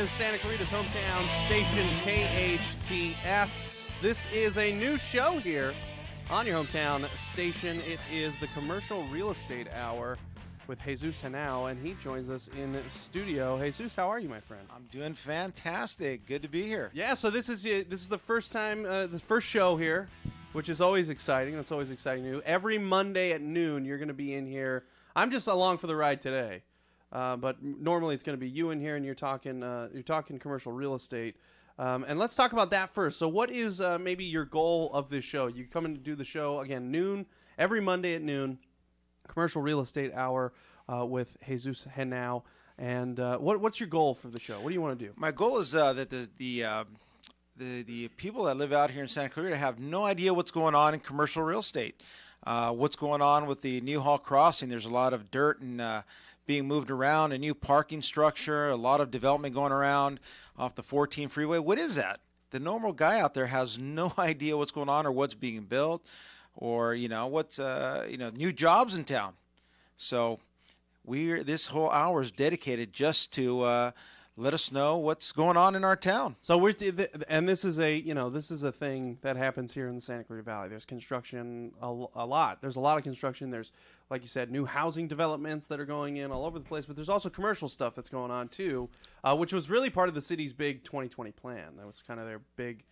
is Santa Clarita's hometown station, KHTS. This is a new show here on your hometown station. It is the Commercial Real Estate Hour with Jesus Henao, and he joins us in the studio. Jesus, how are you, my friend? I'm doing fantastic. Good to be here. Yeah, so this is the first time, the first show here, which is always exciting. That's always exciting news. Every Monday at noon, you're going to be in here. I'm just along for the ride today. But normally it's going to be you in here, and you're talking commercial real estate. And let's talk about that first. So what is maybe your goal of this show? You come in to do the show, again, noon, every Monday at noon, Commercial Real Estate Hour with Jesus Henao. And what's your goal for the show? What do you want to do? My goal is that the people that live out here in Santa Clarita have no idea what's going on in commercial real estate. What's going on with the Newhall crossing? There's a lot of dirt and being moved around, a new parking structure, a lot of development going around off the 14 freeway. What is that? The normal guy out there has no idea what's going on or what's being built, or what's new jobs in town. So this whole hour is dedicated just to let us know what's going on in our town. So and this is a thing that happens here in the Santa Clarita Valley. There's construction a lot. There's a lot of construction. There's, like you said, new housing developments that are going in all over the place. But there's also commercial stuff that's going on too, which was really part of the city's big 2020 plan. That was kind of their big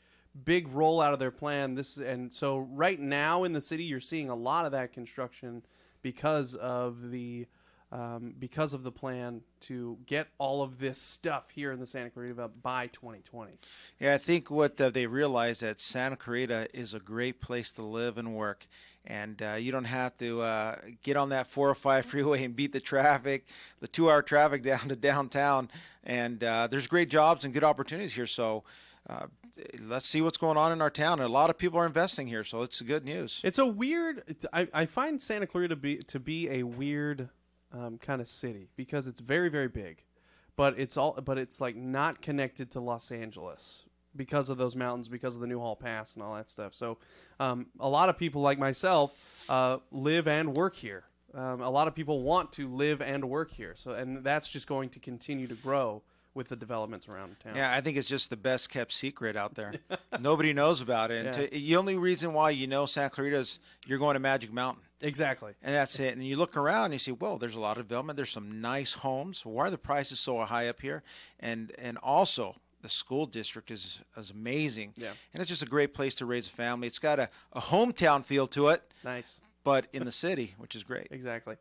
rollout of their plan. And so right now in the city, you're seeing a lot of that construction because of the plan to get all of this stuff here in the Santa Clarita Valley by 2020. Yeah, I think what they realize that Santa Clarita is a great place to live and work, and you don't have to get on that 405 freeway and beat the traffic, the 2-hour traffic down to downtown. And there's great jobs and good opportunities here. So let's see what's going on in our town. And a lot of people are investing here, so it's good news. It's a weird. I find Santa Clarita to be a weird kind of city because it's very, very big, but it's like not connected to Los Angeles because of those mountains, because of the Newhall Pass and all that stuff. So a lot of people like myself live and work here. A lot of people want to live and work here. So, and that's just going to continue to grow with the developments around town. Yeah, I think it's just the best kept secret out there. Nobody knows about it. And the only reason why you know Santa Clarita is you're going to Magic Mountain. Exactly. And that's it. And you look around and you see, whoa, there's a lot of development. There's some nice homes. Why are the prices so high up here? And also, the school district is amazing. Yeah. And it's just a great place to raise a family. It's got a hometown feel to it. Nice. But in the city, which is great. Exactly.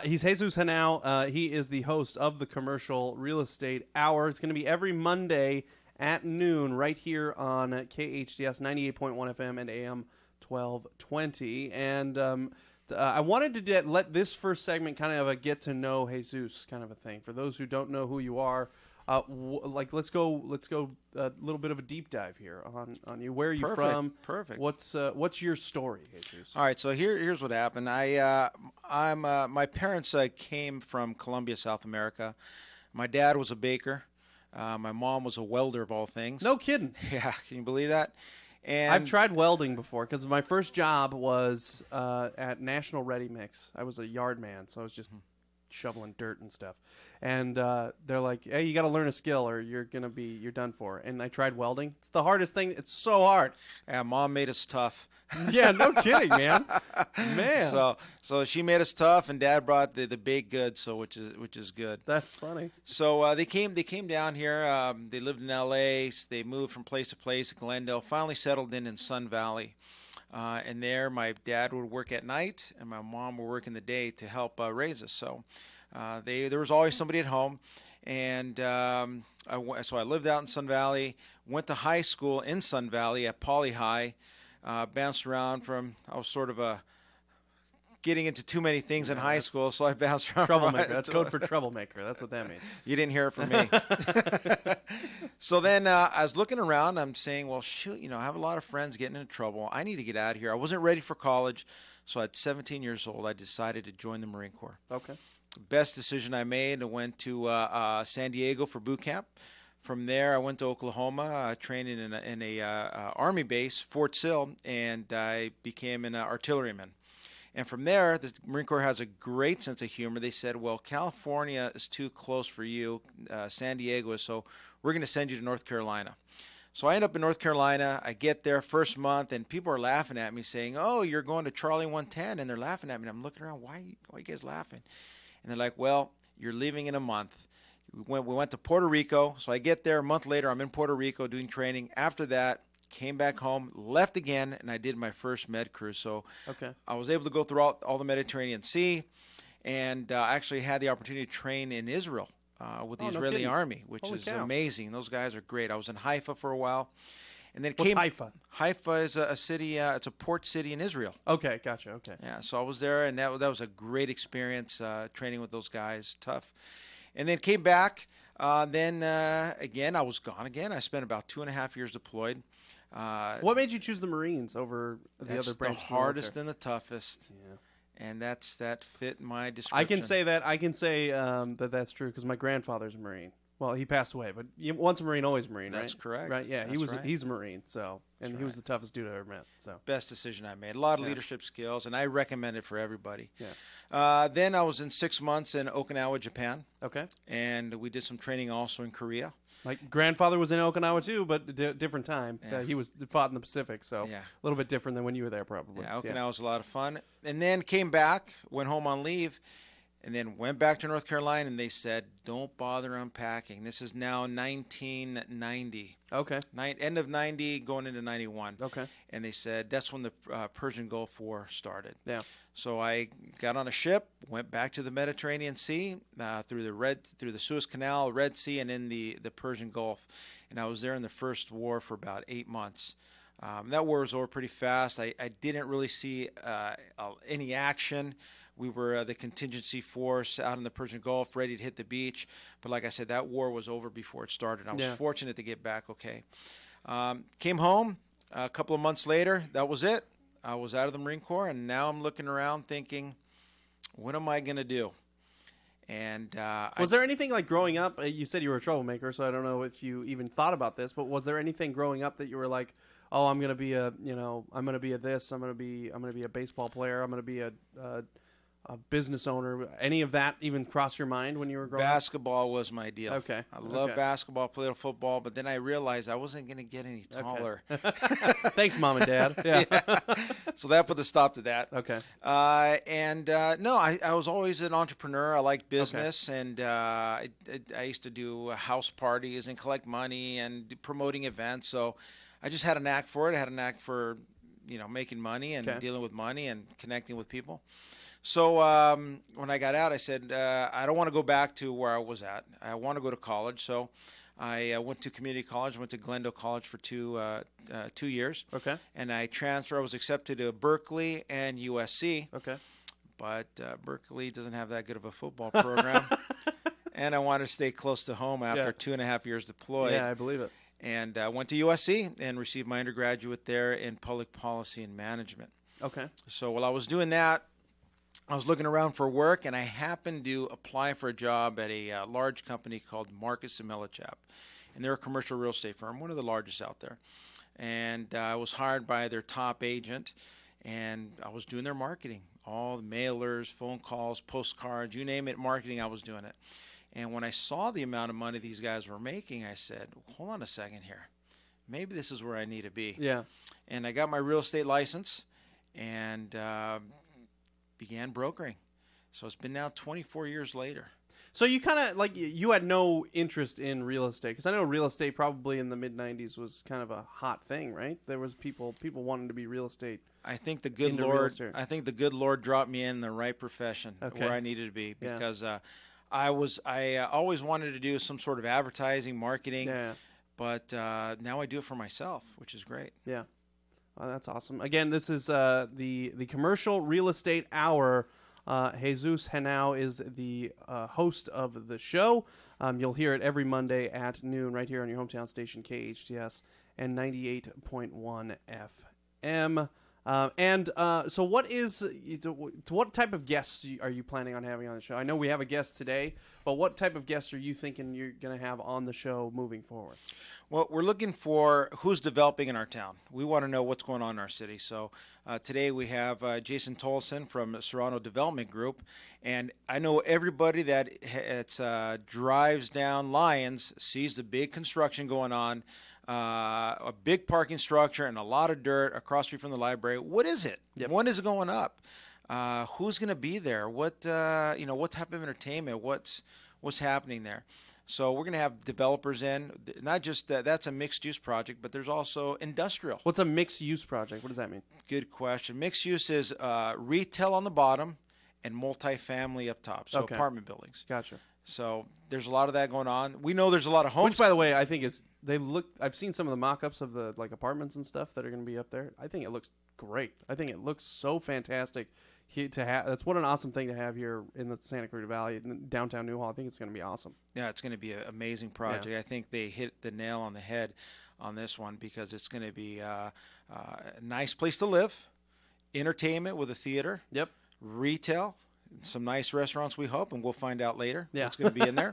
He's Jesus Henao. He is the host of the Commercial Real Estate Hour. It's going to be every Monday at noon right here on KHTS 98.1 FM and AM 1220. And I wanted to let this first segment kind of a get to know Jesus kind of a thing. For those who don't know who you are, let's go a little bit of a deep dive here on you. Where are you from? Perfect. What's your story, Jesus? All right, so here's what happened. My parents came from Colombia, South America. My dad was a baker. My mom was a welder of all things. No kidding. Yeah, can you believe that? And I've tried welding before because my first job was at National Ready Mix. I was a yard man, so I was just shoveling dirt and stuff. And they're like, hey, you got to learn a skill or you're done for. And I tried welding. It's the hardest thing. It's so hard. Yeah, Mom made us tough. Yeah, no kidding, man. So she made us tough, and Dad brought the baked goods, so which is good. That's funny. So they came down here. They lived in L.A. They moved from place to place. Glendale, finally settled in Sun Valley. And there, my dad would work at night, and my mom would work in the day to help raise us. So there was always somebody at home. And so I lived out in Sun Valley, went to high school in Sun Valley at Poly High, bounced around I was sort of getting into too many things in high school, so I bounced around. Troublemaker. That's code for troublemaker. That's what that means. You didn't hear it from me. So then I was looking around. I'm saying, well, shoot, I have a lot of friends getting into trouble. I need to get out of here. I wasn't ready for college, so at 17 years old, I decided to join the Marine Corps. Okay. Best decision I made. I went to San Diego for boot camp. From there, I went to Oklahoma, training in a Army base, Fort Sill, and I became an artilleryman. And from there, the Marine Corps has a great sense of humor. They said, well, California is too close for you. San Diego is, so we're going to send you to North Carolina. So I end up in North Carolina. I get there first month, and people are laughing at me saying, oh, you're going to Charlie 110. And they're laughing at me. And I'm looking around, why are you guys laughing? And they're like, well, you're leaving in a month. We went to Puerto Rico. So I get there a month later. I'm in Puerto Rico doing training. After that, came back home, left again, and I did my first med cruise. So I was able to go throughout all the Mediterranean Sea, and actually had the opportunity to train in Israel with the Israeli army, which is amazing. Those guys are great. I was in Haifa for a while. And then What's Haifa? Haifa is a city, it's a port city in Israel. Okay, gotcha, okay. Yeah, so I was there, and that was a great experience training with those guys, tough. And then came back. Then again, I was gone again. I spent about 2.5 years deployed. What made you choose the Marines over the other branches? That's the hardest and the toughest. Yeah. And that fit my description. I can say that that's true because my grandfather's a Marine. Well, he passed away, but once a Marine, always a Marine, right? That's correct. Right? Yeah, That's he's a Marine, so he was the toughest dude I ever met. So best decision I made. A lot of leadership skills, and I recommend it for everybody. Yeah. Then I was in 6 months in Okinawa, Japan. Okay. And we did some training also in Korea. My grandfather was in Okinawa too, but different time. Yeah. He fought in the Pacific, so a little bit different than when you were there, probably. Yeah, Okinawa was a lot of fun. And then came back, went home on leave, and then went back to North Carolina, and they said, don't bother unpacking. This is now 1990. Okay. End of 90, going into 91. Okay. And they said that's when the Persian Gulf War started. Yeah. So I got on a ship, went back to the Mediterranean Sea, through the Suez Canal, Red Sea, and in the Persian Gulf. And I was there in the first war for about 8 months. That war was over pretty fast. I didn't really see any action. We were the contingency force out in the Persian Gulf, ready to hit the beach. But like I said, that war was over before it started. I was fortunate to get back okay. Came home a couple of months later. That was it. I was out of the Marine Corps, and now I'm looking around thinking, what am I going to do? And was there anything like growing up? You said you were a troublemaker, so I don't know if you even thought about this. But was there anything growing up that you were like, "Oh, I'm going to be I'm going to be a this. I'm going to be a baseball player. I'm going to be a business owner"? Any of that even cross your mind when you were growing up? Basketball was my deal. Okay. I love basketball, played football, but then I realized I wasn't going to get any taller. Okay. Thanks, Mom and Dad. Yeah. So that put a stop to that. Okay. No, I was always an entrepreneur. I liked business, and I used to do house parties and collect money and promoting events. So I just had a knack for it. I had a knack for, making money and dealing with money and connecting with people. So when I got out, I said, I don't want to go back to where I was at. I want to go to college. So I went to community college, went to Glendale College for 2 years. Okay. And I transferred. I was accepted to Berkeley and USC. Okay. But Berkeley doesn't have that good of a football program. And I wanted to stay close to home after 2.5 years deployed. Yeah, I believe it. And I went to USC and received my undergraduate there in public policy and management. Okay. So while I was doing that, I was looking around for work, and I happened to apply for a job at a large company called Marcus & Millichap. And they're a commercial real estate firm, one of the largest out there. And I was hired by their top agent, and I was doing their marketing, all the mailers, phone calls, postcards, you name it, marketing, I was doing it. And when I saw the amount of money these guys were making, I said, hold on a second here. Maybe this is where I need to be. Yeah. And I got my real estate license and began brokering. So it's been now 24 years later. So you kind of you had no interest in real estate, because I know real estate probably in the mid 90s was kind of a hot thing, right? There was people wanting to be real estate. I think the good Lord dropped me in the right profession where I needed to be, because I always wanted to do some sort of advertising, marketing, but now I do it for myself, which is great. Yeah. Oh, that's awesome. Again, this is the Commercial Real Estate Hour. Jesus Henao is the host of the show. You'll hear it every Monday at noon right here on your hometown station, KHTS, and 98.1 FM. So what type of guests are you planning on having on the show? I know we have a guest today, but what type of guests are you thinking you're going to have on the show moving forward? Well, we're looking for who's developing in our town. We want to know what's going on in our city. So today we have Jason Tolleson from Serrano Development Group. And I know everybody that drives down Lyons sees the big construction going on, a big parking structure and a lot of dirt across the street from the library. What is it? Yep. When is it going up? Who's going to be there? What type of entertainment? What's happening there? So we're going to have developers in, not just that's a mixed-use project, but there's also industrial. What's a mixed-use project? What does that mean? Good question. Mixed use is retail on the bottom and multifamily up top, so Okay. apartment buildings. Gotcha. So there's a lot of that going on. We know there's a lot of homes. Which, by the way, I think I've seen some of the mock-ups of the apartments and stuff that are going to be up there. I think it looks great. I think it looks so fantastic to have. That's what an awesome thing to have here in the Santa Clarita Valley, in downtown Newhall. I think it's going to be awesome. Yeah, it's going to be an amazing project. Yeah. I think they hit the nail on the head on this one because it's going to be a nice place to live, entertainment with a theater, Yep. retail, some nice restaurants, we hope, and we'll find out later Yeah. what's going to be in there.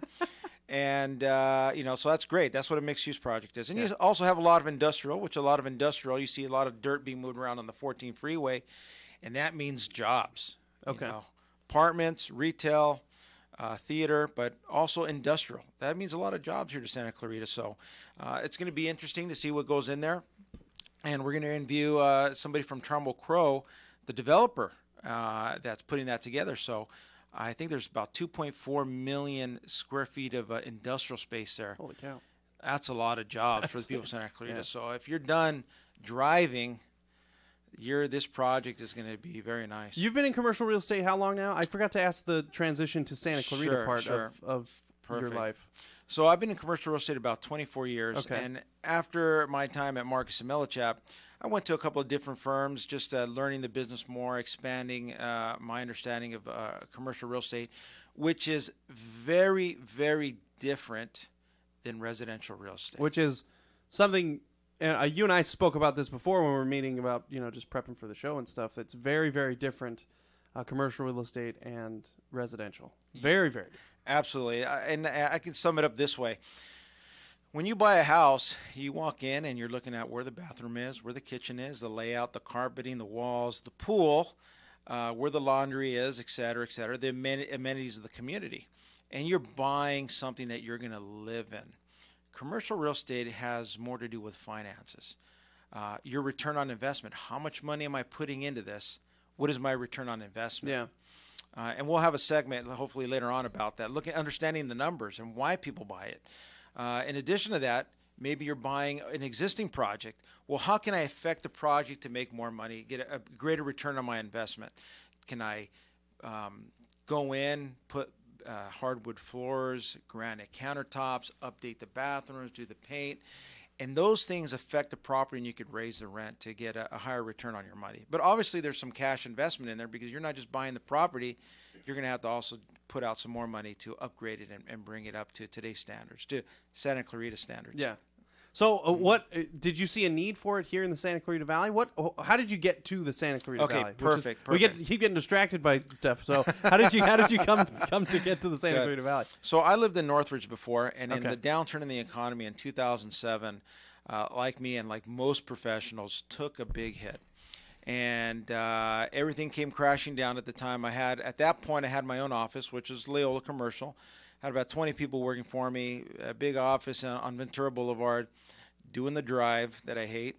And, so that's great. That's what a mixed-use project is. And Yeah. you also have a lot of industrial, you see a lot of dirt being moved around on the 14 freeway, and that means jobs. Okay. Apartments, retail, theater, but also industrial. That means a lot of jobs here to Santa Clarita. So it's going to be interesting to see what goes in there. And we're going to interview somebody from Trumbull Crow, the developer that's putting that together. So I think there's about 2.4 million square feet of industrial space there. Holy cow. That's a lot of jobs for the people of Santa Clarita. Yeah. So if you're done driving, this project is going to be very nice. You've been in commercial real estate how long now? I forgot to ask the transition to Santa Clarita Sure, part sure. of your Perfect. life. So I've been in commercial real estate about 24 years. Okay. And after my time at Marcus and Millichap, I went to a couple of different firms, just learning the business more, expanding my understanding of commercial real estate, which is very, very different than residential real estate. Which is something, and you and I spoke about this before when we were meeting about, just prepping for the show and stuff. That's very, very different, commercial real estate and residential. Very, very different. Absolutely. And I can sum it up this way. When you buy a house, you walk in and you're looking at where the bathroom is, where the kitchen is, the layout, the carpeting, the walls, the pool, where the laundry is, et cetera, the amenities of the community. And you're buying something that you're going to live in. Commercial real estate has more to do with finances. Your return on investment. How much money am I putting into this? What is my return on investment? Yeah. And we'll have a segment hopefully later on about that, understanding the numbers and why people buy it. In addition to that, maybe you're buying an existing project. Well, how can I affect the project to make more money, get a greater return on my investment? Can I go in, put hardwood floors, granite countertops, update the bathrooms, do the paint? And those things affect the property, and you could raise the rent to get a higher return on your money. But obviously, there's some cash investment in there because you're not just buying the property. You're going to have to also put out some more money to upgrade it and bring it up to today's standards, to Santa Clarita standards. Yeah. So what did you see a need for it here in the Santa Clarita Valley? How did you get to the Santa Clarita Valley? Perfect. We keep getting distracted by stuff. So how did you come to get to the Santa Clarita Valley? So I lived in Northridge before, and in Okay. the downturn in the economy in 2007, like me and like most professionals, took a big hit. And everything came crashing down at the time. At that point, I had my own office, which is LEOLA Commercial. Had about 20 people working for me, a big office on Ventura Boulevard, doing the drive that I hate.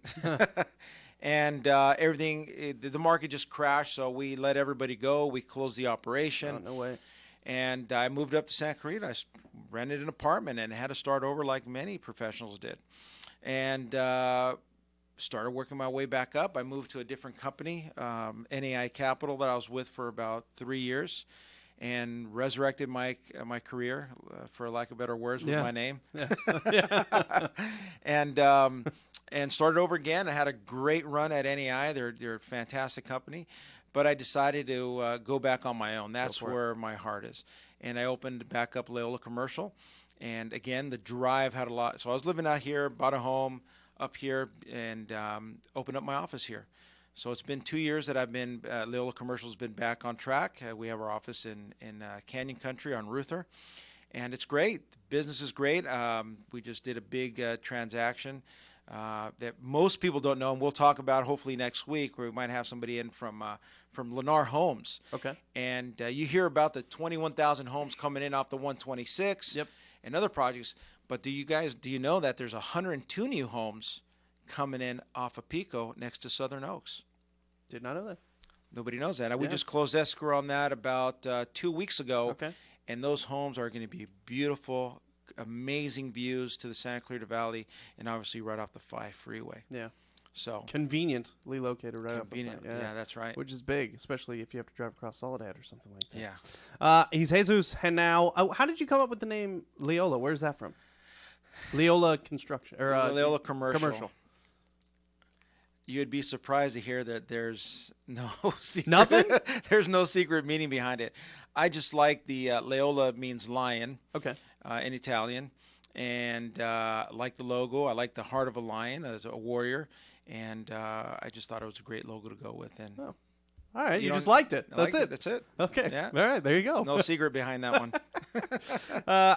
And everything, the market just crashed, so we let everybody go. We closed the operation. Oh, no way. And I moved up to Santa Clarita. I rented an apartment and had to start over like many professionals did. And started working my way back up. I moved to a different company, NAI Capital, that I was with for about 3 years, and resurrected my career, for lack of better words, with Yeah. my name. Yeah. And started over again. I had a great run at NAI. They're a fantastic company. But I decided to go back on my own. That's where my heart is. And I opened back up LEOLA Commercial. And again, the drive had a lot. So I was living out here, bought a home up here, and opened up my office here. So it's been 2 years that I've been, LEOLA Commercial has been back on track. We have our office in Canyon Country on Ruther, and it's great. The business is great. We just did a big transaction that most people don't know, and we'll talk about hopefully next week, where we might have somebody in from Lennar Homes. Okay. And you hear about the 21,000 homes coming in off the 126 and other projects, but do you know that there's 102 new homes coming in off of Pico next to Southern Oaks? Did not know that. Nobody knows that. We just closed escrow on that about 2 weeks ago. Okay. And those homes are going to be beautiful, amazing views to the Santa Clarita Valley, and obviously right off the 5 freeway. Yeah. So conveniently located right up. Convenient. Yeah, that's right. Which is big, especially if you have to drive across Soledad or something like that. Yeah. He's Jesus Henao. Oh, how did you come up with the name LEOLA? Where's that from? LEOLA Construction or LEOLA Commercial. Commercial. You'd be surprised to hear that there's no secret. Nothing? There's no secret meaning behind it. I just like the LEOLA means lion. Okay. In Italian, and like the logo. I like the heart of a lion as a warrior, and I just thought it was a great logo to go with. And all right, you just liked it. That's it. That's it. Okay. Yeah. All right, there you go. No secret behind that one.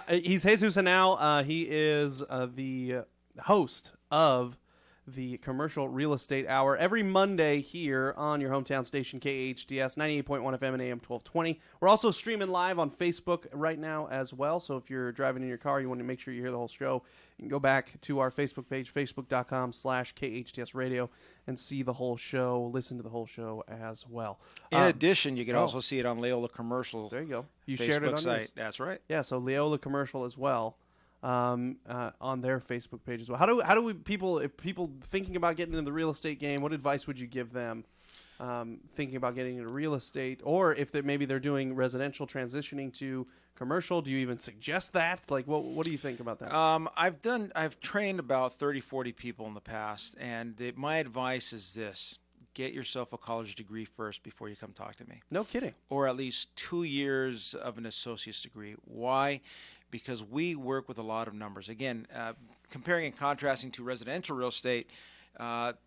He's Jesus Henao. He is the host of the Commercial Real Estate Hour every Monday here on your hometown station, KHTS, 98.1 FM and AM 1220. We're also streaming live on Facebook right now as well, so if you're driving in your car, you want to make sure you hear the whole show, you can go back to our Facebook page, facebook.com/KHTS Radio, and see the whole show, listen to the whole show as well. In addition, you can also see it on LEOLA Commercial. There you go. You Facebook shared it on site. yours. That's right. Yeah, so LEOLA Commercial as well. On their Facebook page as well. How do we if people thinking about getting into the real estate game, what advice would you give them thinking about getting into real estate, or if maybe they're doing residential transitioning to commercial? Do you even suggest that? Like, what do you think about that? I've trained about 30, 40 people in the past, and my advice is this: get yourself a college degree first before you come talk to me. No kidding. Or at least 2 years of an associate's degree. Why? Because we work with a lot of numbers. Again, comparing and contrasting to residential real estate,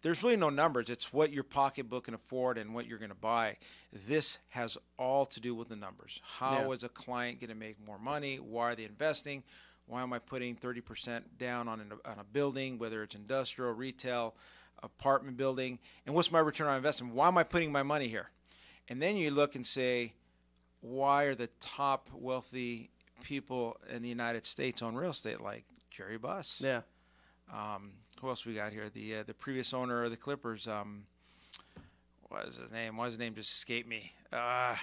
there's really no numbers. It's what your pocketbook can afford and what you're going to buy. This has all to do with the numbers. How is a client going to make more money? Why are they investing? Why am I putting 30% down on a building, whether it's industrial, retail, apartment building? And what's my return on investment? Why am I putting my money here? And then you look and say, why are the top wealthy people in the United States own real estate, like Jerry Buss? Yeah. Who else we got here? The previous owner of the Clippers. What is his name? Why does his name just escape me? I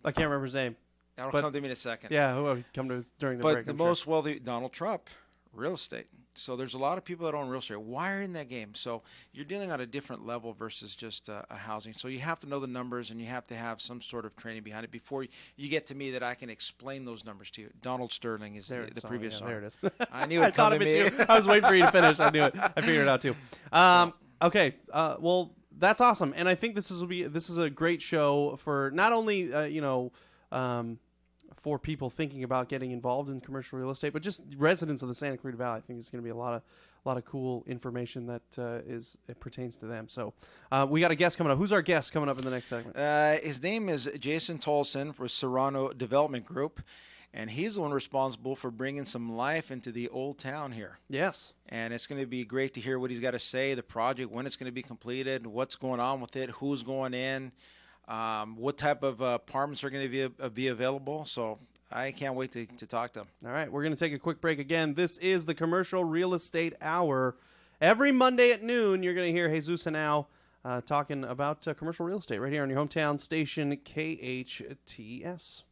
can't remember his name. That'll come to me in a second. Yeah, who come to us during the break. But the most wealthy, Donald Trump, real estate. So there's a lot of people that own real estate. Why are in that game? So you're dealing on a different level versus just a housing. So you have to know the numbers, and you have to have some sort of training behind it before you get to me that I can explain those numbers to you. Donald Sterling is the previous owner. There it is. I knew it. I thought of it too. I was waiting for you to finish. I knew it. I figured it out too. Okay. Well, that's awesome, and I think this is a great show for not only for people thinking about getting involved in commercial real estate, but just residents of the Santa Clarita Valley. I think it's going to be a lot of cool information that it pertains to them. So we got a guest coming up. Who's our guest coming up in the next segment? His name is Jason Tolleson for Serrano Development Group, and he's the one responsible for bringing some life into the old town here. Yes. And it's going to be great to hear what he's got to say, the project, when it's going to be completed, what's going on with it, who's going in, what type of apartments are going to be available. So I can't wait to talk to him. All right, we're going to take a quick break again. This is the Commercial Real Estate Hour. Every Monday at noon, you're going to hear Jesus Henao talking about commercial real estate right here on your hometown station, KHTS.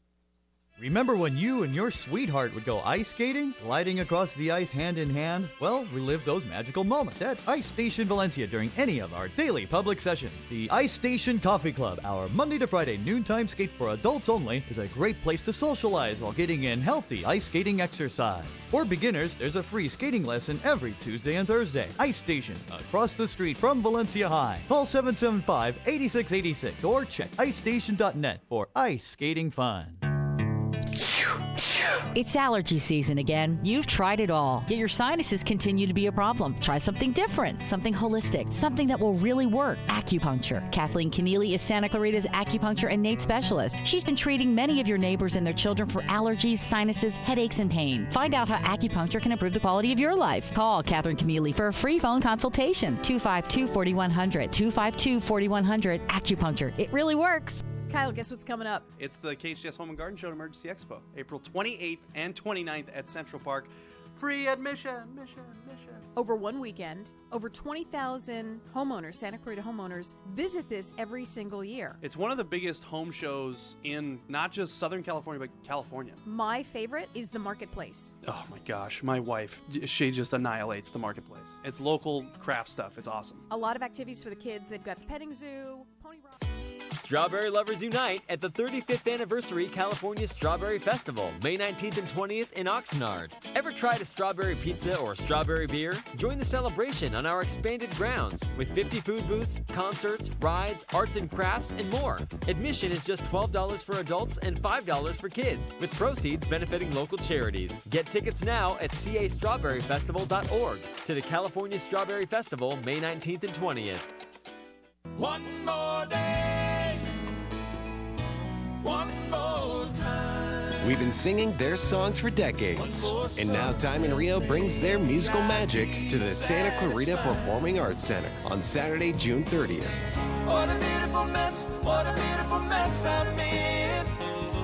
Remember when you and your sweetheart would go ice skating, gliding across the ice hand in hand? Well, relive those magical moments at Ice Station Valencia during any of our daily public sessions. The Ice Station Coffee Club, our Monday to Friday noontime skate for adults only, is a great place to socialize while getting in healthy ice skating exercise. For beginners, there's a free skating lesson every Tuesday and Thursday. Ice Station, across the street from Valencia High. Call 775-8686 or check icestation.net for ice skating fun. It's allergy season again. You've tried it all, yet your sinuses continue to be a problem. Try something different, something holistic, something that will really work. Acupuncture. Kathleen Keneally is Santa Clarita's acupuncture and innate specialist. She's been treating many of your neighbors and their children for allergies, sinuses, headaches, and pain. Find out how acupuncture can improve the quality of your life. Call Kathleen Keneally for a free phone consultation. 252-4100. 252-4100. Acupuncture. It really works. Kyle, guess what's coming up? It's the KHTS Home and Garden Show and Emergency Expo, April 28th and 29th at Central Park. Free admission. Over one weekend, over 20,000 homeowners, Santa Clarita homeowners, visit this every single year. It's one of the biggest home shows in not just Southern California, but California. My favorite is the marketplace. Oh my gosh, my wife, she just annihilates the marketplace. It's local craft stuff. It's awesome. A lot of activities for the kids. They've got the petting zoo, pony rock. Strawberry lovers unite at the 35th Anniversary California Strawberry Festival, May 19th and 20th in Oxnard. Ever tried a strawberry pizza or strawberry beer? Join the celebration on our expanded grounds with 50 food booths, concerts, rides, arts and crafts, and more. Admission is just $12 for adults and $5 for kids, with proceeds benefiting local charities. Get tickets now at castrawberryfestival.org to the California Strawberry Festival, May 19th and 20th. One more day, one more time. We've been singing their songs for decades, and now Diamond Rio brings their musical magic to the Santa Clarita Performing Arts Center on Saturday, June 30th. What a beautiful mess I'm in,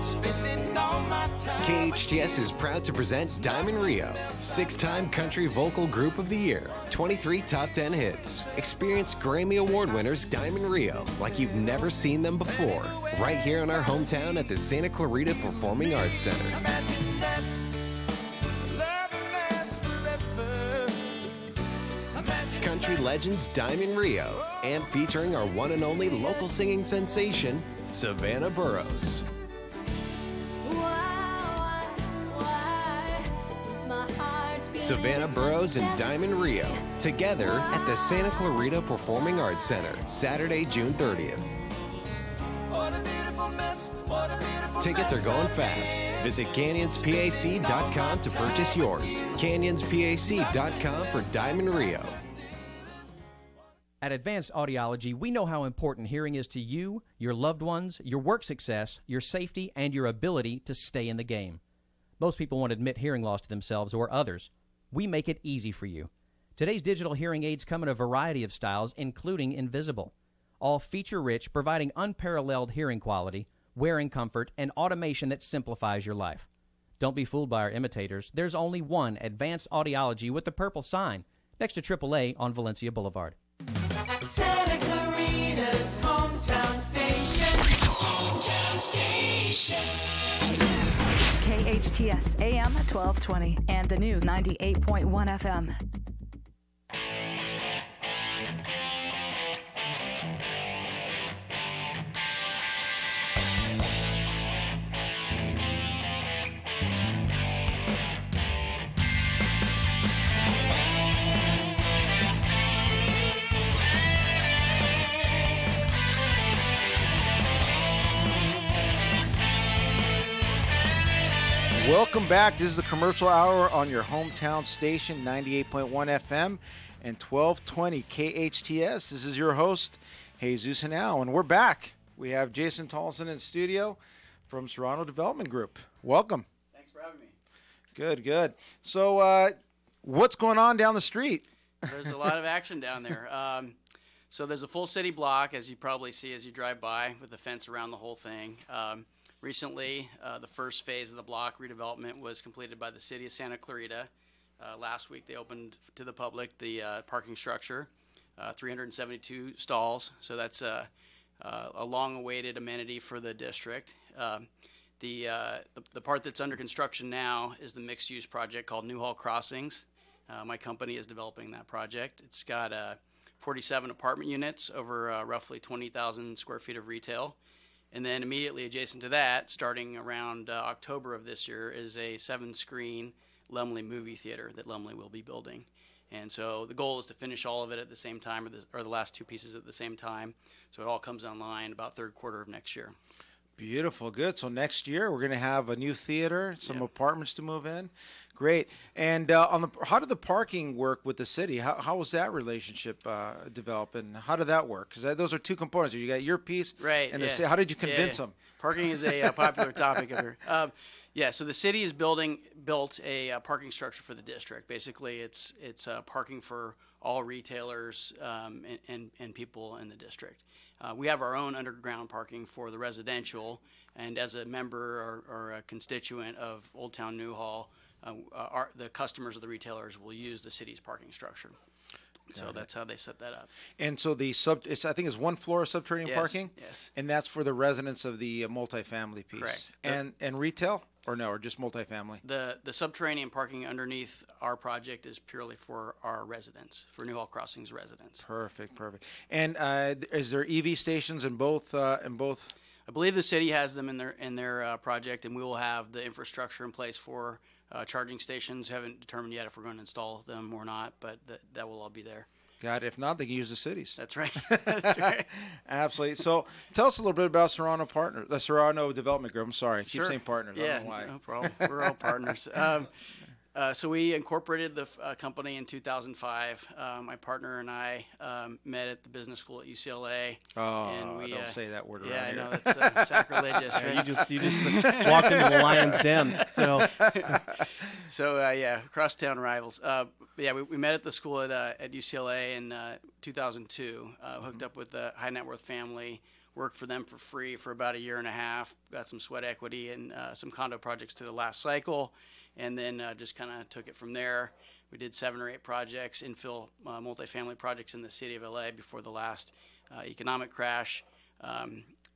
spending all my time. KHTS is proud to present Diamond Rio, 6-time Country Vocal Group of the Year, 23 top 10 hits. Experience Grammy Award winners Diamond Rio like you've never seen them before, right here in our hometown at the Santa Clarita Performing Arts Center. Imagine that, love lasts forever. Imagine Country legends Diamond Rio, and featuring our one and only local singing sensation, Savannah Burrows. Savannah Burrows and Diamond Rio, together at the Santa Clarita Performing Arts Center, Saturday, June 30th. Tickets are going fast. Visit canyonspac.com to purchase yours. canyonspac.com for Diamond Rio. At Advanced Audiology, we know how important hearing is to you, your loved ones, your work success, your safety, and your ability to stay in the game. Most people won't admit hearing loss to themselves or others. We make it easy for you. Today's digital hearing aids come in a variety of styles, including invisible. All feature-rich, providing unparalleled hearing quality, wearing comfort, and automation that simplifies your life. Don't be fooled by our imitators. There's only one Advanced Audiology with the purple sign next to AAA on Valencia Boulevard. Santa Clarita's hometown station. Hometown station. KHTS AM 1220 and the new 98.1 FM. Welcome back. This is the Commercial Hour on your hometown station, 98.1 FM and 1220 KHTS. This is your host, Jesus Henao, and we're back. We have Jason Tolleson in studio from Serrano Development Group. Welcome. Thanks for having me. Good. So what's going on down the street? There's a lot of action down there. So there's a full city block, as you probably see as you drive by, with a fence around the whole thing. Recently, the first phase of the block redevelopment was completed by the city of Santa Clarita. Last week, they opened to the public the parking structure, 372 stalls. So that's a long-awaited amenity for the district. The part that's under construction now is the mixed-use project called Newhall Crossings. My company is developing that project. It's got 47 apartment units over roughly 20,000 square feet of retail. And then immediately adjacent to that, starting around October of this year, is a 7-screen Lumley movie theater that Lumley will be building. And so the goal is to finish all of it at the same time, or the last two pieces at the same time, so it all comes online about third quarter of next year. Beautiful, good. So next year we're going to have a new theater, some apartments to move in. Great. And how did the parking work with the city? How was that relationship develop, and how did that work? Because those are two components. You got your piece, right? And the city. How did you convince them? Parking is a popular topic here. So the city is built a parking structure for the district. Basically, it's parking for all retailers and people in the district. We have our own underground parking for the residential, and as a member or a constituent of Old Town Newhall, the customers of the retailers will use the city's parking structure. So that's how they set that up. And so I think it's one floor of subterranean parking? Yes. And that's for the residents of the multifamily piece? Correct. And retail? Or no, or just multifamily? The subterranean parking underneath our project is purely for our residents, for Newhall Crossings residents. Perfect. And is there EV stations in both? I believe the city has them in their project, and we will have the infrastructure in place for charging stations. Haven't determined yet if we're going to install them or not, but that will all be there. Got it. If not, they can use the cities. That's right. That's right. Absolutely. So tell us a little bit about the Serrano Development Group. I'm sorry. I keep saying partners. Yeah, I don't know why. No problem. We're all partners. So we incorporated the company in 2005. My partner and I met at the business school at UCLA. Oh, and we, don't say that word around here. here. I know, that's sacrilegious. Right? You just walked into the lion's den. So crosstown rivals. We met at the school at UCLA in 2002. Hooked up with a high net worth family. Worked for them for free for about a year and a half. Got some sweat equity and some condo projects to the last cycle. And then just kind of took it from there. We did 7 or 8 projects, infill multifamily projects in the city of LA before the last economic crash.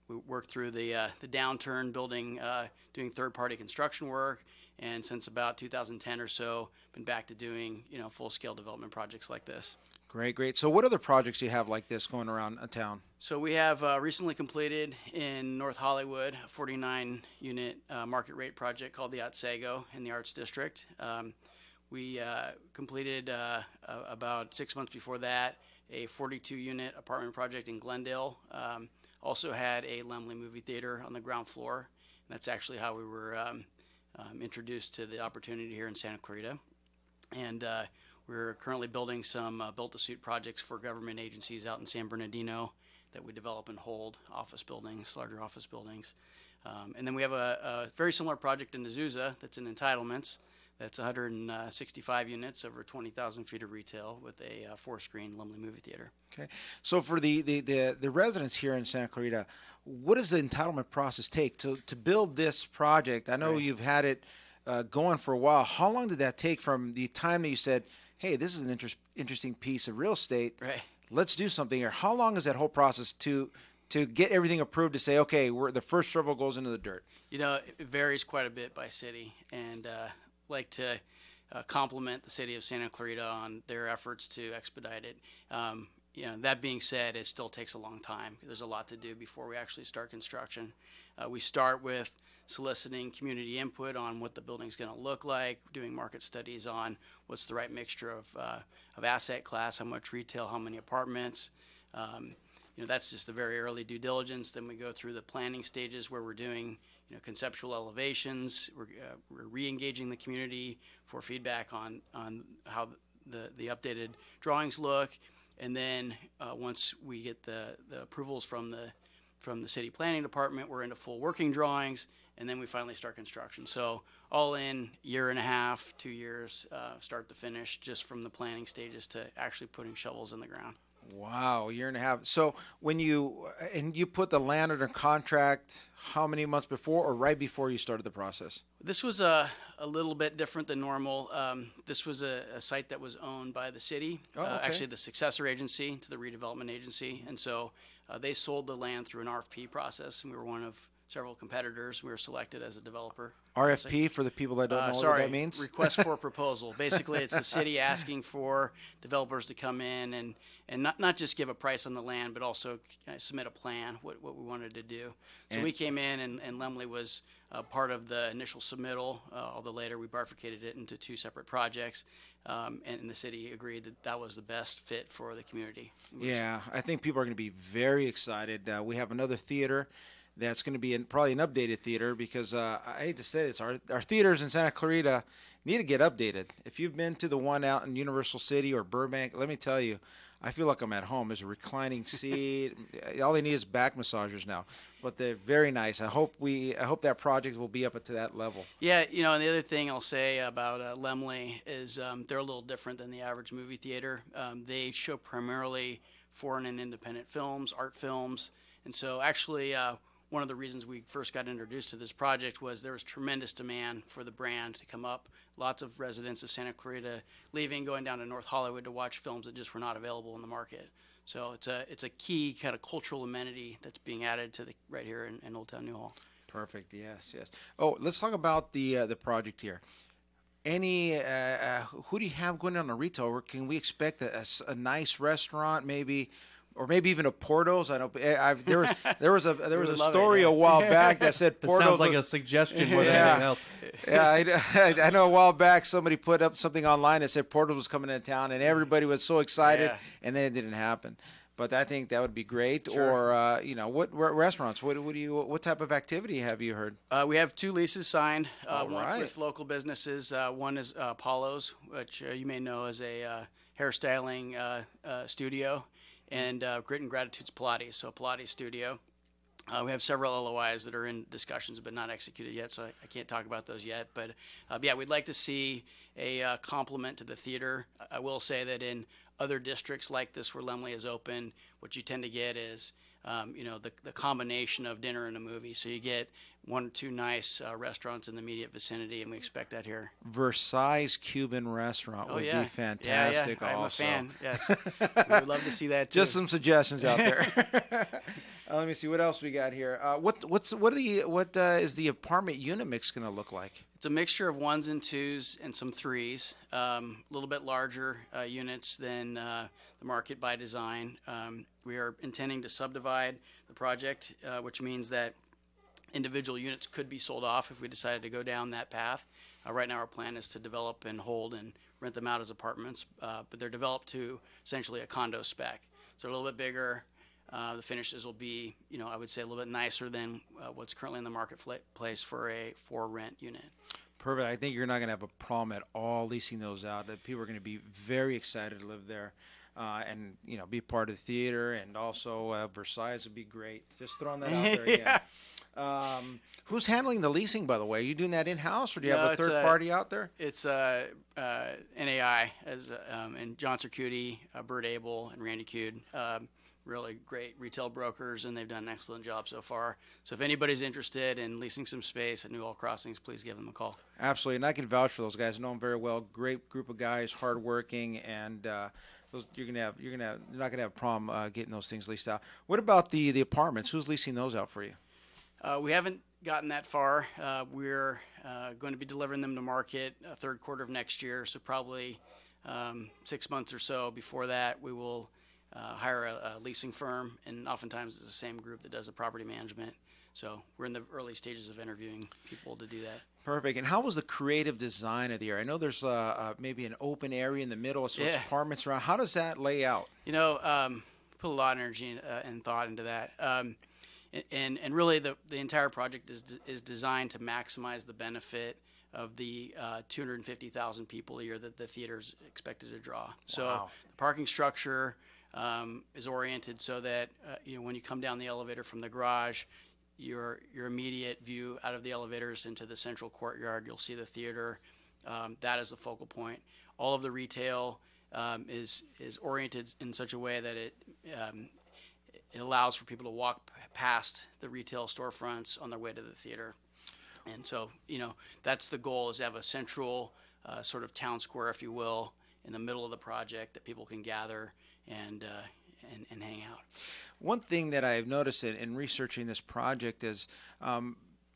We worked through the downturn, doing third-party construction work, and since about 2010 or so, been back to doing full-scale development projects like this. Great. So what other projects do you have like this going around town? So we have recently completed in North Hollywood a 49-unit market rate project called the Otsego in the Arts District. We completed about 6 months before that a 42-unit apartment project in Glendale. Also had a Laemmle movie theater on the ground floor. And that's actually how we were introduced to the opportunity here in Santa Clarita. And we're currently building some built-to-suit projects for government agencies out in San Bernardino that we develop and hold larger office buildings. And then we have a very similar project in Azusa that's in entitlements. That's 165 units over 20,000 feet of retail with a 4-screen Laemmle movie theater. Okay. So for the residents here in Santa Clarita, what does the entitlement process take to build this project? I know you've had it going for a while. How long did that take from the time that you said, hey, this is an interesting piece of real estate. Right. Let's do something here. How long is that whole process to get everything approved to say, okay, the first shovel goes into the dirt? It varies quite a bit by city, and like to compliment the city of Santa Clarita on their efforts to expedite it. That being said, it still takes a long time. There's a lot to do before we actually start construction. We start with soliciting community input on what the building's going to look like, doing market studies on what's the right mixture of asset class, how much retail, how many apartments. That's just the very early due diligence. Then we go through the planning stages where we're doing conceptual elevations. We're re-engaging the community for feedback on how the updated drawings look. And then once we get the approvals from the city planning department, we're into full working drawings, and then we finally start construction. So all in, 1.5 years, 2 years, start to finish, just from the planning stages to actually putting shovels in the ground. Wow, 1.5 years. So when you put the land under contract, how many months before or right before you started the process? This was a little bit different than normal. This was a site that was owned by the city, actually the successor agency to the redevelopment agency. And so they sold the land through an RFP process, and we were one of several competitors. We were selected as a developer. RFP, for the people that don't know what that means? Request for proposal. Basically, it's the city asking for developers to come in and not just give a price on the land, but also submit a plan, what we wanted to do. So we came in, and Laemmle was part of the initial submittal, although later we bifurcated it into 2 separate projects. And the city agreed that was the best fit for the community. Yeah, I think people are going to be very excited. We have another theater that's going to be probably an updated theater because I hate to say this, our theaters in Santa Clarita need to get updated. If you've been to the one out in Universal City or Burbank, let me tell you, I feel like I'm at home. There's a reclining seat. All they need is back massagers now, but they're very nice. I hope that project will be up to that level. Yeah, you know, and the other thing I'll say about Laemmle is they're a little different than the average movie theater. They show primarily foreign and independent films, art films, and so actually one of the reasons we first got introduced to this project was there was tremendous demand for the brand to come up. Lots of residents of Santa Clarita leaving, going down to North Hollywood to watch films that just were not available in the market. So it's a key kind of cultural amenity that's being added to right here in Old Town Newhall. Perfect. Yes. Oh, let's talk about the project here. Any who do you have going on a retail? Or can we expect a nice restaurant, maybe? Or maybe even a Porto's. I don't. There was a story a while back that said Porto's. It sounds like a suggestion more than anything else. Yeah, I know a while back somebody put up something online that said Porto's was coming into town, and everybody was so excited, and then it didn't happen. But I think that would be great. Sure. Or what restaurants? What type of activity have you heard? We have 2 leases signed. All right. With local businesses. One is Paulo's, which you may know as a hairstyling studio. And Grit and Gratitude's Pilates, so a Pilates studio. We have several LOIs that are in discussions but not executed yet, so I can't talk about those yet. But yeah, we'd like to see a complement to the theater. I will say that in other districts like this where Laemmle is open, what you tend to get is the combination of dinner and a movie. So you get 1 or 2 nice restaurants in the immediate vicinity, and we expect that here. Versailles Cuban restaurant would be fantastic. Yeah, I'm also. a fan. Yes, we would love to see that too. Just some suggestions out there. Let me see what else we got here. What is the apartment unit mix going to look like? It's a mixture of 1s and 2s and some 3s. A little bit larger units than the market by design. We are intending to subdivide the project, which means that individual units could be sold off if we decided to go down that path. Right now our plan is to develop and hold and rent them out as apartments, but they're developed to essentially a condo spec. So a little bit bigger. The finishes will be, I would say a little bit nicer than what's currently in the marketplace for a for-rent unit. Perfect. I think you're not going to have a problem at all leasing those out. That people are going to be very excited to live there. And be part of the theater, and also Versailles would be great. Just throwing that out there again. Who's handling the leasing, by the way? Are you doing that in-house, or do you have a third party out there? It's NAI, and John Circuti, Bert Abel, and Randy Cude. Really great retail brokers, and they've done an excellent job so far. So if anybody's interested in leasing some space at Newhall Crossings, please give them a call. Absolutely, and I can vouch for those guys. I know them very well. Great group of guys, hardworking, and you're not gonna have a problem getting those things leased out. What about the apartments? Who's leasing those out for you? We haven't gotten that far. We're going to be delivering them to market third quarter of next year, so probably 6 months or so before that, we will hire a leasing firm, and oftentimes it's the same group that does the property management. So we're in the early stages of interviewing people to do that. Perfect. And how was the creative design of the area? I know there's maybe an open area in the middle, so it's apartments around. How does that lay out? Put a lot of energy and thought into that. And really the entire project is designed to maximize the benefit of the 250,000 people a year that the theater is expected to draw. So the parking structure is oriented so that when you come down the elevator from the garage, your immediate view out of the elevators into the central courtyard, you'll see the theater. That is the focal point. All of the retail is oriented in such a way that it allows for people to walk past the retail storefronts on their way to the theater. And so, that's the goal, is to have a central sort of town square, if you will, in the middle of the project that people can gather and hang out. One thing that I've noticed in researching this project is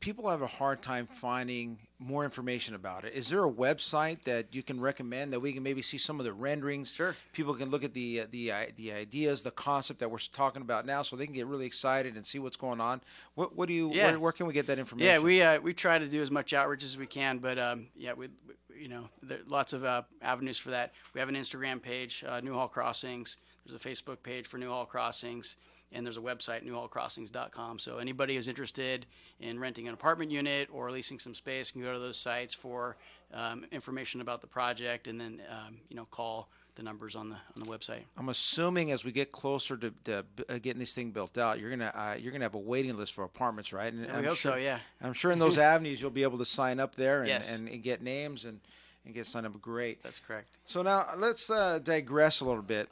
people have a hard time finding more information about it. Is there a website that you can recommend that we can maybe see some of the renderings? Sure. People can look at the ideas, the concept that we're talking about now, so they can get really excited and see what's going on. What do you? Where can we get that information? Yeah, we try to do as much outreach as we can, but there are lots of avenues for that. We have an Instagram page, Newhall Crossings. There's a Facebook page for Newhall Crossings. and there's a website, newhallcrossings.com. So anybody who's interested in renting an apartment unit or leasing some space can go to those sites for information about the project, and then call the numbers on the website. I'm assuming as we get closer to getting this thing built out, you're gonna have a waiting list for apartments, right? And I hope so. Yeah. I'm sure in those avenues you'll be able to sign up there and, Yes. and get names and get signed up. Great. That's correct. So now let's digress a little bit,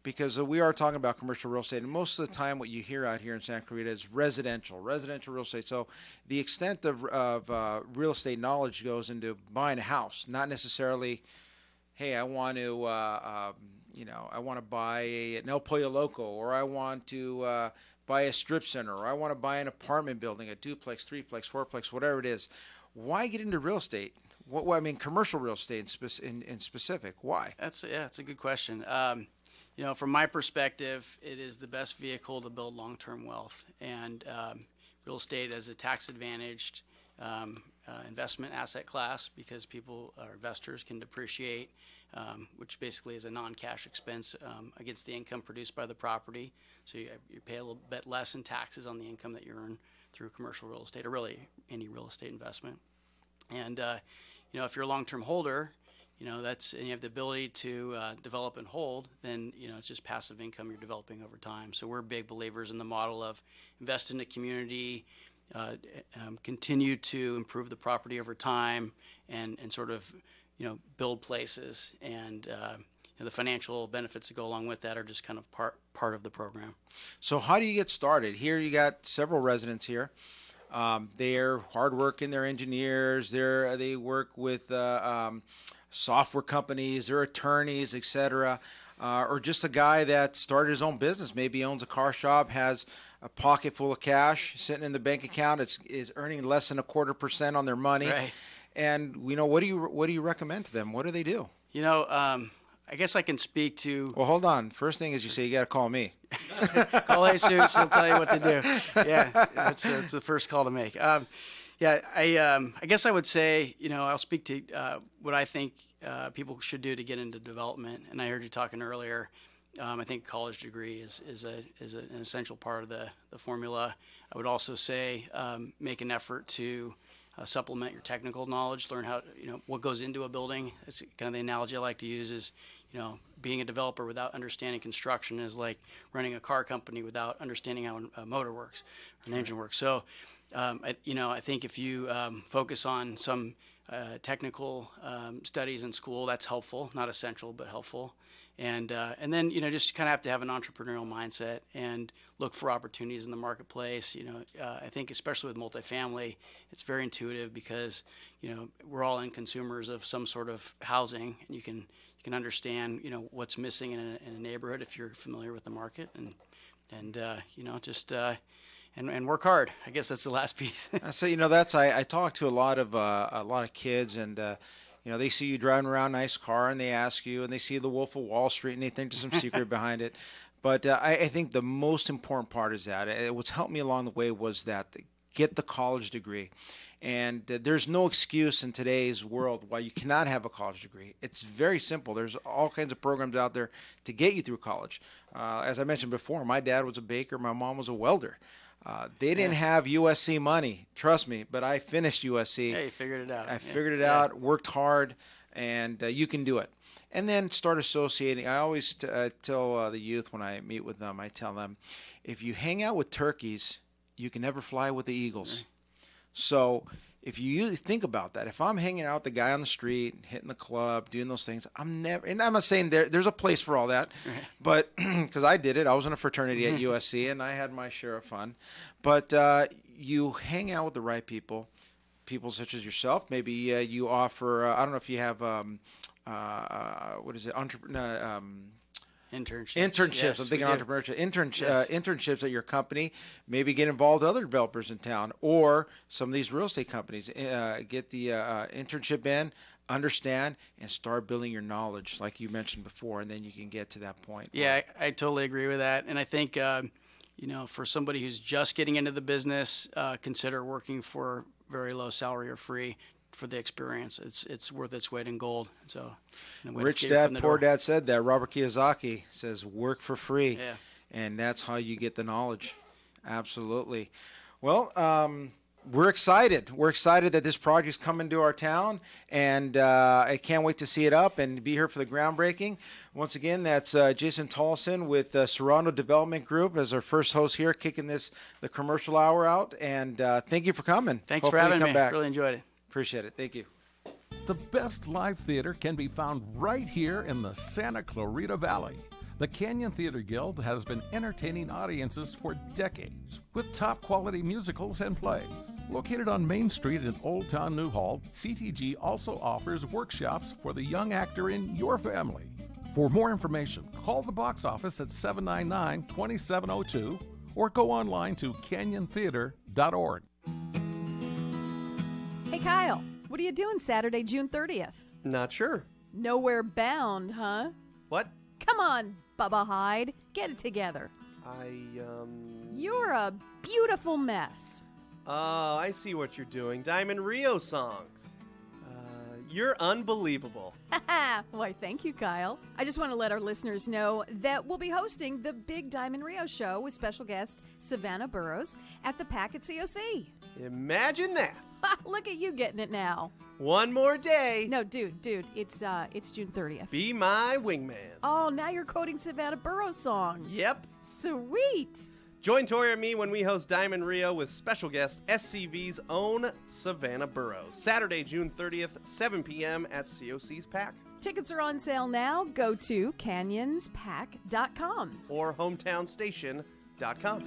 because we are talking about commercial real estate, and most of the time what you hear out here in Santa Clarita is residential real estate. So the extent of real estate knowledge goes into buying a house, not necessarily, hey, I want to I want to buy an El Pollo Loco, or I want to buy a strip center, or I want to buy an apartment building, a duplex, threeplex, fourplex, whatever it is. Why get into real estate? I mean, commercial real estate in specific. Why? That's a good question. From my perspective, it is the best vehicle to build long-term wealth, and real estate as a tax-advantaged investment asset class, because people or investors can depreciate, which basically is a non-cash expense against the income produced by the property. So you pay a little bit less in taxes on the income that you earn through commercial real estate, or really any real estate investment. And if you're a long-term holder, and you have the ability to develop and hold, then it's just passive income you're developing over time. So we're big believers in the model of invest in the community, continue to improve the property over time, and sort of build places, and the financial benefits that go along with that are just kind of part of the program. So how do you get started? Here you got several residents here. They're hardworking. They're engineers. They work with software companies. They're attorneys, etc. Or just a guy that started his own business. Maybe he owns a car shop, has a pocket full of cash sitting in the bank account. Is earning less than 0.25% on their money. Right. And what do you recommend to them? What do they do? I guess I can speak to. Well, hold on. First thing is you say you got to call me. Call Jesus. He'll tell you what to do. Yeah, it's the first call to make. I guess I would say, I'll speak to what I think people should do to get into development. And I heard you talking earlier. I think a college degree is an essential part of the formula. I would also say make an effort to supplement your technical knowledge. Learn how what goes into a building. That's kind of the analogy I like to use. Is being a developer without understanding construction is like running a car company without understanding how a motor works or an engine works. So, I think if you focus on some technical studies in school, that's helpful, not essential, but helpful. And then, just kind of have to have an entrepreneurial mindset and look for opportunities in the marketplace. I think especially with multifamily, it's very intuitive because, we're all end consumers of some sort of housing, and you can understand, what's missing in a neighborhood if you're familiar with the market, and work hard. I guess that's the last piece. I say, I talk to a lot of kids, and they see you driving around a nice car, and they ask you, and they see the Wolf of Wall Street, and they think there's some secret behind it. But I think the most important part is that what's helped me along the way was that get the college degree. And there's no excuse in today's world why you cannot have a college degree. It's very simple. There's all kinds of programs out there to get you through college. As I mentioned before, my dad was a baker. My mom was a welder. They didn't have USC money, trust me, but I finished USC. Yeah, you figured it out. I figured it out, worked hard, and you can do it. And then start associating. I always tell the youth when I meet with them, I tell them, if you hang out with turkeys, you can never fly with the eagles. So if you think about that, if I'm hanging out with the guy on the street, hitting the club, doing those things, and I'm not saying there's a place for all that, but because I did it, I was in a fraternity at USC, and I had my share of fun. But you hang out with the right people such as yourself. Maybe you offer, I don't know if you have, Internships. Yes, I'm thinking entrepreneurship. Internships at your company. Maybe get involved with other developers in town, or some of these real estate companies. Get the internship in, understand, and start building your knowledge, like you mentioned before, and then you can get to that point. Yeah, I totally agree with that. And I think, for somebody who's just getting into the business, consider working for very low salary or free. For the experience, it's worth its weight in gold. So, Rich Dad, Poor Dad said that. Robert Kiyosaki says, "Work for free." Yeah. and that's how you get the knowledge. Absolutely. Well, we're excited. We're excited that this project's coming to our town, and I can't wait to see it up and be here for the groundbreaking. Once again, that's Jason Tolleson with Serrano Development Group as our first host here, kicking the commercial hour out. And thank you for coming. Thanks Hopefully for having you come me. back. Really enjoyed it. Appreciate it. Thank you. The best live theater can be found right here in the Santa Clarita Valley. The Canyon Theater Guild has been entertaining audiences for decades with top quality musicals and plays. Located on Main Street in Old Town Newhall, CTG also offers workshops for the young actor in your family. For more information, call the box office at 799-2702 or go online to canyontheater.org. Hey, Kyle, what are you doing Saturday, June 30th? Not sure. Nowhere bound, huh? What? Come on, Bubba Hyde. Get it together. You're a beautiful mess. Oh, I see what you're doing. Diamond Rio songs. You're unbelievable. Why, thank you, Kyle. I just want to let our listeners know that we'll be hosting the Big Diamond Rio show with special guest Savannah Burrows at the PAC at COC. Imagine that. Look at you getting it now. One more day. No, dude, it's June 30th. Be my wingman. Oh, now you're quoting Savannah Burrows songs. Yep. Sweet. Join Tori and me when we host Diamond Rio with special guest SCV's own Savannah Burrows. Saturday, June 30th, 7 p.m. at COC's PAC. Tickets are on sale now. Go to canyonspac.com or hometownstation.com.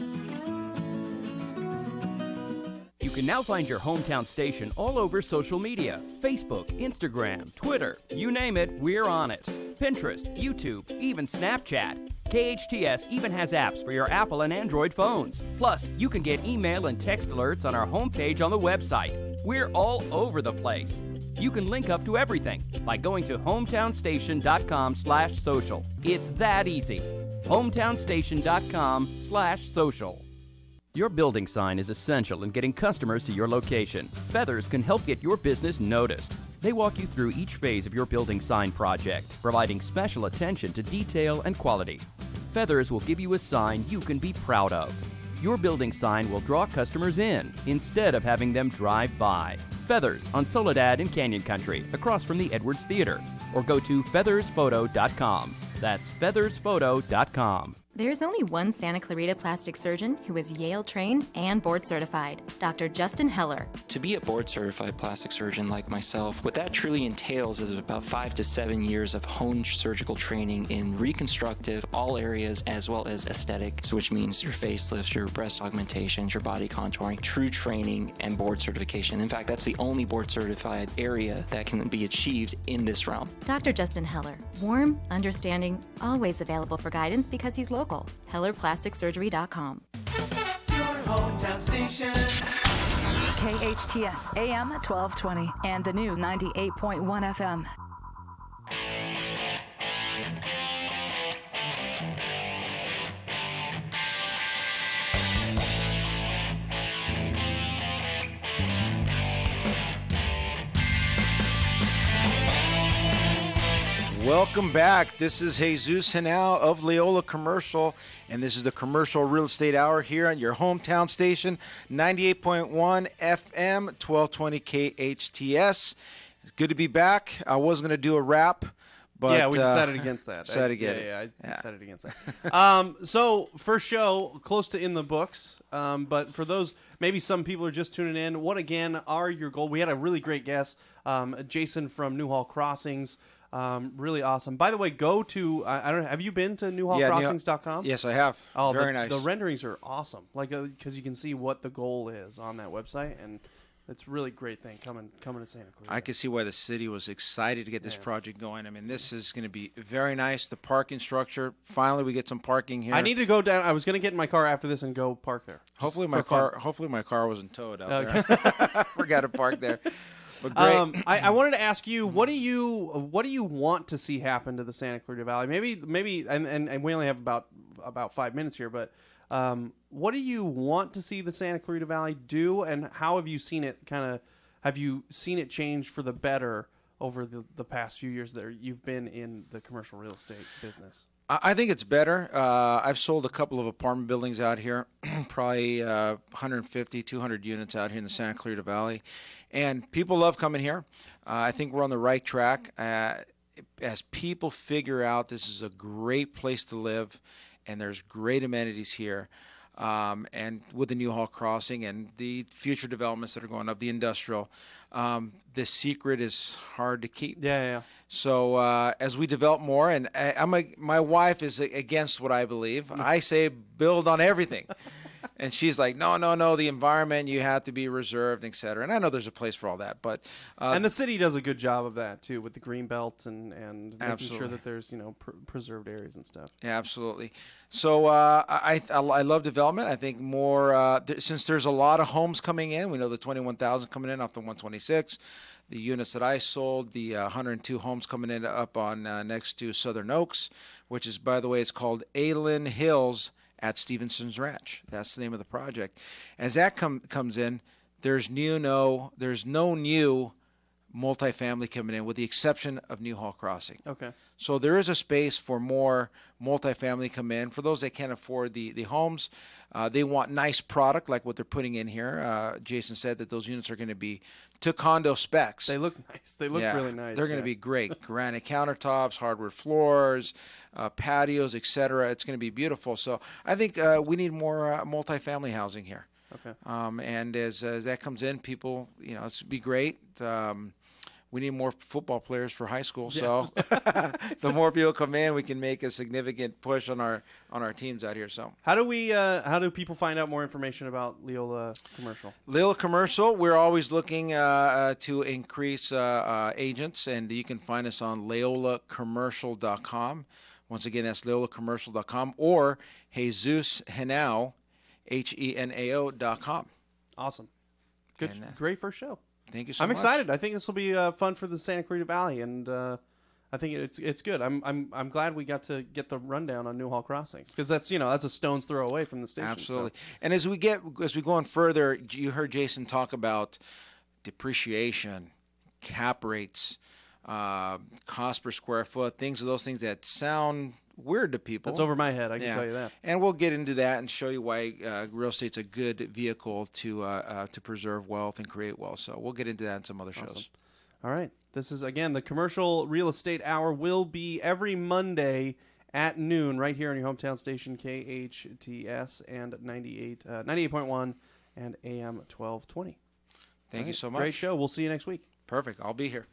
You can now find your hometown station all over social media. Facebook, Instagram, Twitter, you name it, we're on it. Pinterest, YouTube, even Snapchat. KHTS even has apps for your Apple and Android phones. Plus, you can get email and text alerts on our homepage on the website. We're all over the place. You can link up to everything by going to hometownstation.com/social. It's that easy. hometownstation.com/social. Your building sign is essential in getting customers to your location. Feathers can help get your business noticed. They walk you through each phase of your building sign project, providing special attention to detail and quality. Feathers will give you a sign you can be proud of. Your building sign will draw customers in instead of having them drive by. Feathers on Soledad in Canyon Country, across from the Edwards Theater. Or go to feathersphoto.com. That's feathersphoto.com. There's only one Santa Clarita plastic surgeon who is Yale trained and board certified, Dr. Justin Heller. To be a board certified plastic surgeon like myself, what that truly entails is about 5 to 7 years of honed surgical training in reconstructive, all areas, as well as aesthetic, so which means your facelifts, your breast augmentations, your body contouring, true training, and board certification. In fact, that's the only board certified area that can be achieved in this realm. Dr. Justin Heller, warm, understanding, always available for guidance because he's local. HellerPlasticSurgery.com. Hometown station. KHTS AM 1220 and the new 98.1 FM. Welcome back. This is Jesus Henao of LEOLA Commercial, and this is the Commercial Real Estate Hour here on your hometown station, 98.1 FM, 1220 KHTS. It's good to be back. I was going to do a rap, but yeah, we decided against that. I decided against that. So first show, close to in the books, but for those, maybe some people are just tuning in, what again are your goals? We had a really great guest, Jason from Newhall Crossings. Really awesome. By the way, go to I don't know. Have you been to NewhallCrossings.com? Yes, I have. Oh, very nice. The renderings are awesome. Like because you can see what the goal is on that website, and it's a really great thing coming to Santa Clarita. I can see why the city was excited to get this project going. I mean, this is going to be very nice. The parking structure. Finally, we get some parking here. I need to go down. I was going to get in my car after this and go park there. Hopefully my car wasn't towed out there. Forgot to park there. But great. I wanted to ask you, what do you want to see happen to the Santa Clarita Valley? Maybe, and we only have about 5 minutes here, but what do you want to see the Santa Clarita Valley do, and how have you seen it have you seen it change for the better over the past few years that you've been in the commercial real estate business? I think it's better. I've sold a couple of apartment buildings out here, probably 150, 200 units out here in the Santa Clarita Valley. And people love coming here. I think we're on the right track. As people figure out this is a great place to live and there's great amenities here, and with the Newhall crossing and the future developments that are going up, the industrial, the secret is hard to keep. Yeah. So as we develop more, and my wife is against what I believe. I say build on everything. And she's like, no, the environment, you have to be reserved, et cetera. And I know there's a place for all that. But and the city does a good job of that, too, with the green belt and making Absolutely. sure that there's, preserved areas and stuff. Yeah, absolutely. So I love development. I think more, since there's a lot of homes coming in, we know the 21,000 coming in off the 126. The units that I sold, the 102 homes coming in up on next to Southern Oaks, which is, by the way, it's called Aylen Hills at Stevenson's Ranch. That's the name of the project. As that comes in, there's no new multifamily coming in, with the exception of Newhall Crossing. Okay. So there is a space for more multifamily come in. For those that can't afford the homes, they want nice product like what they're putting in here. Jason said that those units are going to be to condo specs. They look nice. They look really nice. They're going to be great. Granite countertops, hardwood floors, patios, etc. It's going to be beautiful. So I think we need more multifamily housing here. Okay. And as that comes in, people, it's be great. We need more football players for high school. So the more people come in, we can make a significant push on our teams out here. So how do people find out more information about LEOLA Commercial? LEOLA Commercial, we're always looking to increase agents, and you can find us on LEOLAcommercial.com. Once again, that's LEOLAcommercial.com, or Jesus Henao, HENAO.com. Awesome. Good. Great first show. Thank you so much. much. I'm excited. I think this will be fun for the Santa Clarita Valley, and I think it's good. I'm glad we got to get the rundown on Newhall Crossings, because that's a stone's throw away from the station. Absolutely. So. And as we go on further, you heard Jason talk about depreciation, cap rates, cost per square foot, those things that sound weird to people. That's over my head, I can tell you that. And we'll get into that and show you why real estate's a good vehicle to preserve wealth and create wealth. So we'll get into that in some other shows. All right. This is, again, the Commercial Real Estate Hour will be every Monday at noon right here on your hometown station, KHTS, and 98.1 and AM 1220. Thank you so much. Great show. We'll see you next week. Perfect. I'll be here.